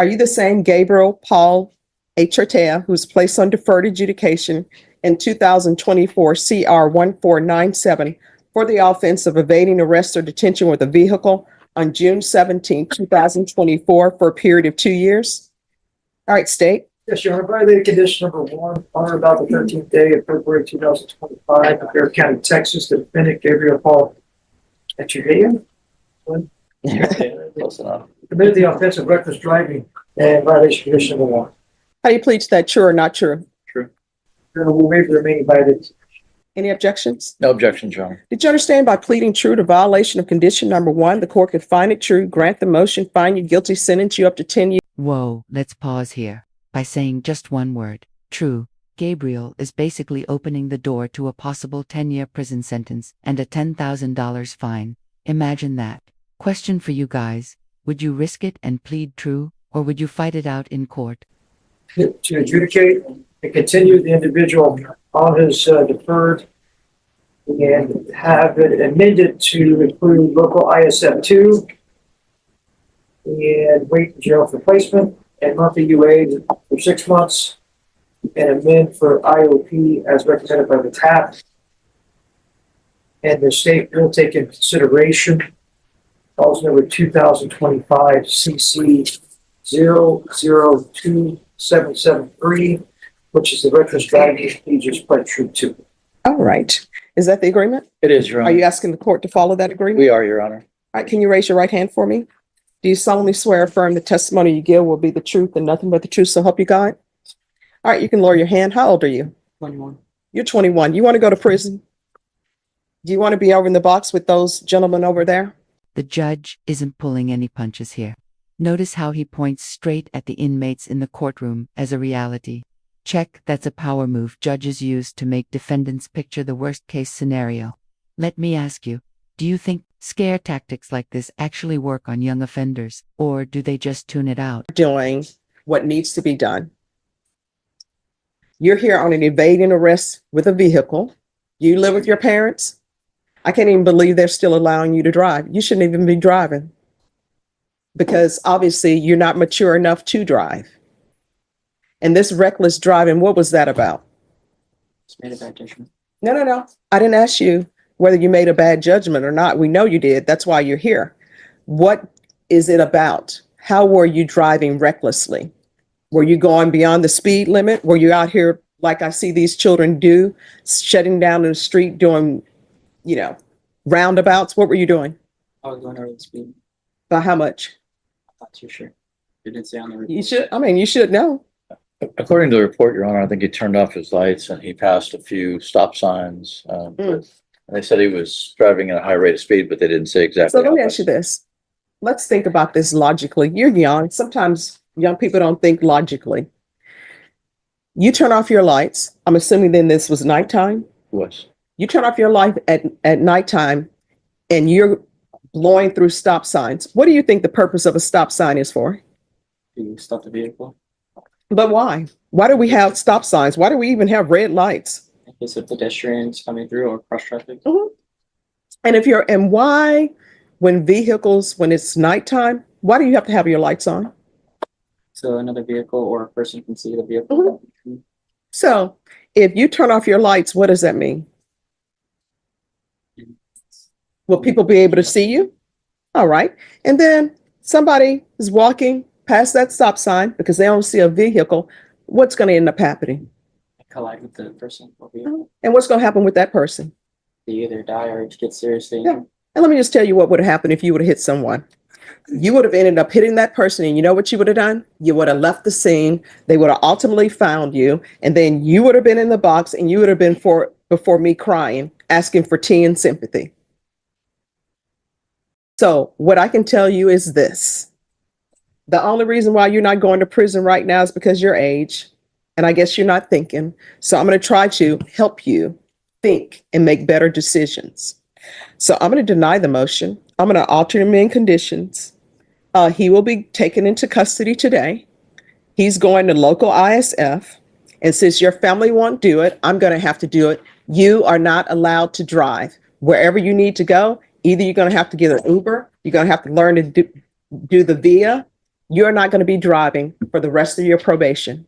Are you the same Gabriel Paul Chortea who was placed on deferred adjudication in 2024 CR 1497 for the offense of evading arrest or detention with a vehicle on June 17, 2024 for a period of 2 years? All right, state. Yes, Your Honor, violated condition number 1 on or about the 13th day of February 2025 in Bear County, Texas. The defendant, Gabriel Paul Chortea, Close enough. committed the offense of reckless driving and violation condition number 1. How do you plead to that, true or not true? True. Your Honor, we'll waive the remaining violations. Any objections? No objections, Your Honor. Did you understand by pleading true to violation of condition number 1, the court could find it true, grant the motion, find you guilty, sentence you up to 10 years? Whoa, let's pause here. By saying just one word, true, Gabriel is basically opening the door to a possible 10-year prison sentence and a $10,000 fine. Imagine that. Question for you guys, would you risk it and plead true, or would you fight it out in court? To adjudicate and continue the individual on his deferred and have it amended to include local ISF 2 and wait in jail for placement and monthly UA for 6 months and amend for IOP as recommended by the TAP. And the state will take into consideration clause number 2025 CC 002773, which is the reckless driving he just pled true to. All right. Is that the agreement? It is, Your Are Honor. you asking the court to follow that agreement? We are, Your Honor. All right, can you raise your right hand for me? Do you solemnly swear or affirm the testimony you give will be the truth and nothing but the truth, so help you God? All right, you can lower your hand. How old are you? 21. You're 21. You want to go to prison? Do you want to be over in the box with those gentlemen over there? The judge isn't pulling any punches here. Notice how he points straight at the inmates in the courtroom as a reality. Check, that's a power move judges use to make defendants picture the worst-case scenario. Let me ask you, do you think scare tactics like this actually work on young offenders, or do they just tune it out? Doing what needs to be done. You're here on an evading arrest with a vehicle. You live with your parents. I can't even believe they're still allowing you to drive. You shouldn't even be driving because obviously you're not mature enough to drive. And this reckless driving, what was that about? Just made a bad judgment. No. I didn't ask you whether you made a bad judgment or not. We know you did. That's why you're here. What is it about? How were you driving recklessly? Were you going beyond the speed limit? Were you out here like I see these children do, shutting down in the street, doing, roundabouts? What were you doing? I was going over the speed. By how much? I'm not too sure. It didn't say on the report. You should know. According to the report, Your Honor, I think he turned off his lights and he passed a few stop signs. And they said he was driving at a high rate of speed, but they didn't say exactly. So let me how ask you fast. this. Let's think about this logically. You're young. Sometimes young people don't think logically. You turn off your lights. I'm assuming then this was nighttime. Was. You turn off your light at nighttime and you're blowing through stop signs. What do you think the purpose of a stop sign is for? You stop the vehicle. But why? Why do we have stop signs? Why do we even have red lights? In case of pedestrians coming through or cross traffic. And why, when it's nighttime, why do you have to have your lights on? So another vehicle or a person can see the vehicle. So if you turn off your lights, what does that mean? Will people be able to see you? All right. And then somebody is walking past that stop sign because they don't see a vehicle. What's going to end up happening? Collide with the person or vehicle. And what's going to happen with that person? They either die or get seriously Yeah. injured. And let me just tell you what would have happened if you would have hit someone. You would have ended up hitting that person, and you know what you would have done? You would have left the scene. They would have ultimately found you, and then you would have been in the box, and you would have been before me crying, asking for tea and sympathy. So what I can tell you is this. The only reason why you're not going to prison right now is because your age, and I guess you're not thinking. So I'm going to try to help you think and make better decisions. So I'm going to deny the motion. I'm going to alter him in conditions. He will be taken into custody today. He's going to local ISF. And since your family won't do it, I'm going to have to do it. You are not allowed to drive. Wherever you need to go, either you're going to have to get an Uber, you're going to have to learn to do the VIA, you're not going to be driving for the rest of your probation.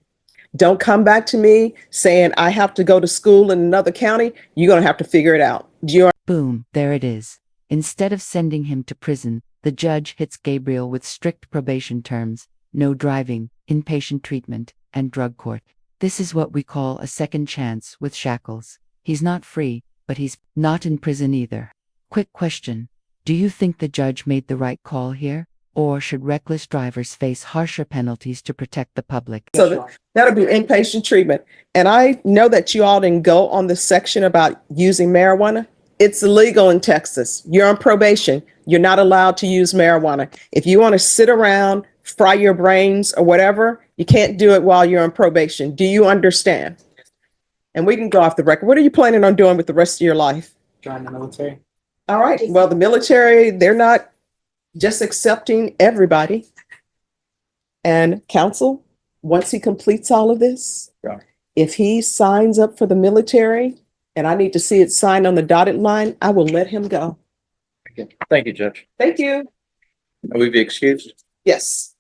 Don't come back to me saying I have to go to school in another county. You're going to have to figure it out. Do you Boom, there it is. Instead of sending him to prison, the judge hits Gabriel with strict probation terms: no driving, inpatient treatment, and drug court. This is what we call a second chance with shackles. He's not free, but he's not in prison either. Quick question. Do you think the judge made the right call here? Or should reckless drivers face harsher penalties to protect the public? So that'll be inpatient treatment. And I know that you all didn't go on the section about using marijuana. It's illegal in Texas. You're on probation. You're not allowed to use marijuana. If you want to sit around, fry your brains or whatever, you can't do it while you're on probation. Do you understand? And we can go off the record. What are you planning on doing with the rest of your life? Join the military. All right. Well, the military, they're not just accepting everybody. And counsel, once he completes all of this, Yeah. if he signs up for the military and I need to see it signed on the dotted line, I will let him go. Thank you, Judge. Thank you. Will we be excused? Yes.